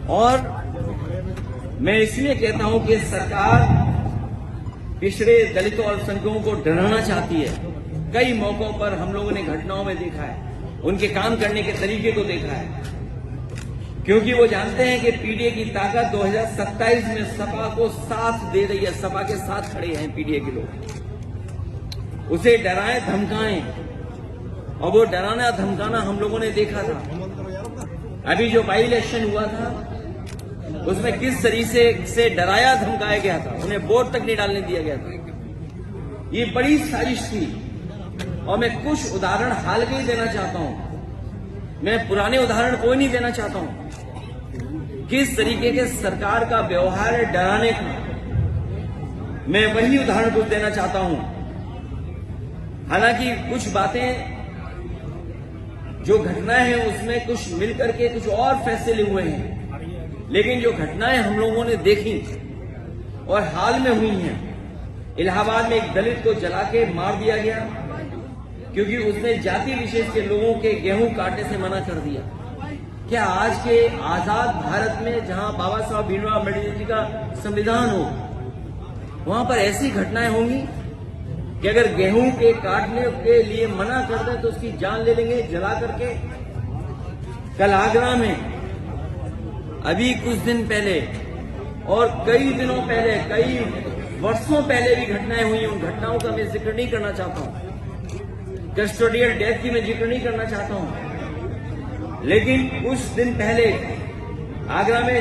और मैं इसलिए कहता हूं कि सरकार पिछड़े दलितों और अल्पसंख्यकों को डराना चाहती है। कई मौकों पर हम लोगों ने घटनाओं में देखा है, उनके काम करने के तरीके को देखा है, क्योंकि वो जानते हैं कि पीडीए की ताकत 2027 में सपा को साथ दे रही है। सपा के साथ खड़े हैं पीडीए के लोग, उसे डराएं धमकाएं, और वो डराना धमकाना हम लोगों ने देखा था। अभी जो बाई इलेक्शन हुआ था उसमें किस तरीके से डराया धमकाया गया था, उन्हें वोट तक नहीं डालने दिया गया था। ये बड़ी साजिश थी, और मैं कुछ उदाहरण हाल के ही देना चाहता हूं। मैं पुराने उदाहरण कोई नहीं देना चाहता हूं। किस तरीके के सरकार का व्यवहार है डराने का, मैं वही उदाहरण कुछ देना चाहता हूं। हालांकि कुछ बातें जो घटनाएं हैं उसमें कुछ मिलकर के कुछ और फैसले हुए हैं, लेकिन जो घटनाएं हम लोगों ने देखी और हाल में हुई हैं, इलाहाबाद में एक दलित को जला के मार दिया गया क्योंकि उसने जाति विशेष के लोगों के गेहूं काटने से मना कर दिया। क्या आज के आजाद भारत में, जहां बाबा साहब भीमराव अम्बेडकर जी का संविधान हो, वहां पर ऐसी घटनाएं होंगी कि अगर गेहूं के काटने के लिए मना कर दें तो उसकी जान ले लेंगे जला करके। कल आगरा में अभी कुछ दिन पहले और कई दिनों पहले, कई वर्षों पहले भी घटनाएं हुई। उन घटनाओं का मैं जिक्र नहीं करना चाहता हूं, कस्टोडियल डेथ की मैं जिक्र नहीं करना चाहता हूं, लेकिन कुछ दिन पहले आगरा में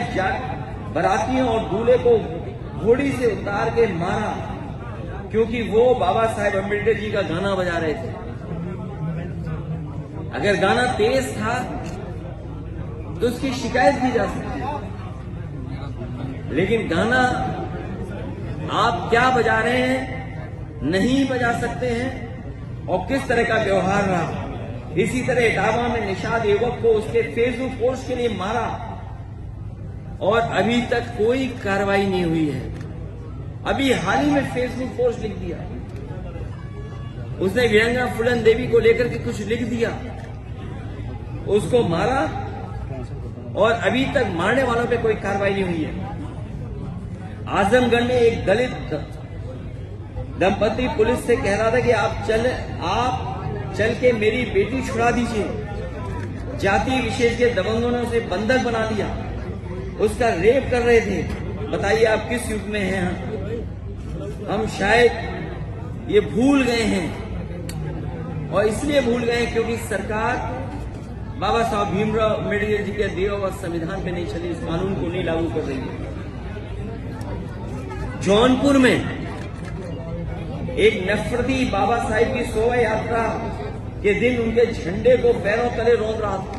बारातियों और दूल्हे को घोड़ी से उतार के मारा क्योंकि वो बाबा साहेब अम्बेडकर जी का गाना बजा रहे थे। अगर गाना तेज था तो उसकी शिकायत की जा सकती है, लेकिन गाना आप क्या बजा रहे हैं नहीं बजा सकते हैं। और किस तरह का व्यवहार रहा। इसी तरह इटावा में निषाद युवक को उसके फेसबुक पोस्ट के लिए मारा और अभी तक कोई कार्रवाई नहीं हुई है। अभी हाल ही में फेसबुक पोस्ट लिख दिया, उसने वीरांगना फूलन देवी को लेकर के कुछ लिख दिया, उसको मारा और अभी तक मारने वालों पे कोई कार्रवाई नहीं हुई है। आजमगढ़ में एक दलित दंपति पुलिस से कह रहा था कि आप चल के मेरी बेटी छुड़ा दीजिए। जाति विशेष के दबंगों ने उसे बंधक बना लिया, उसका रेप कर रहे थे। बताइए आप किस युग में हैं हम शायद ये भूल गए हैं, और इसलिए भूल गए क्योंकि सरकार बाबा साहब भीमराव अम्बेडकर जी के दिए हुए संविधान पे नहीं चली, इस कानून को नहीं लागू कर रही है। जौनपुर में एक नफरती बाबा साहिब की शोभा यात्रा के दिन उनके झंडे को पैरों तले रौंद रहा था।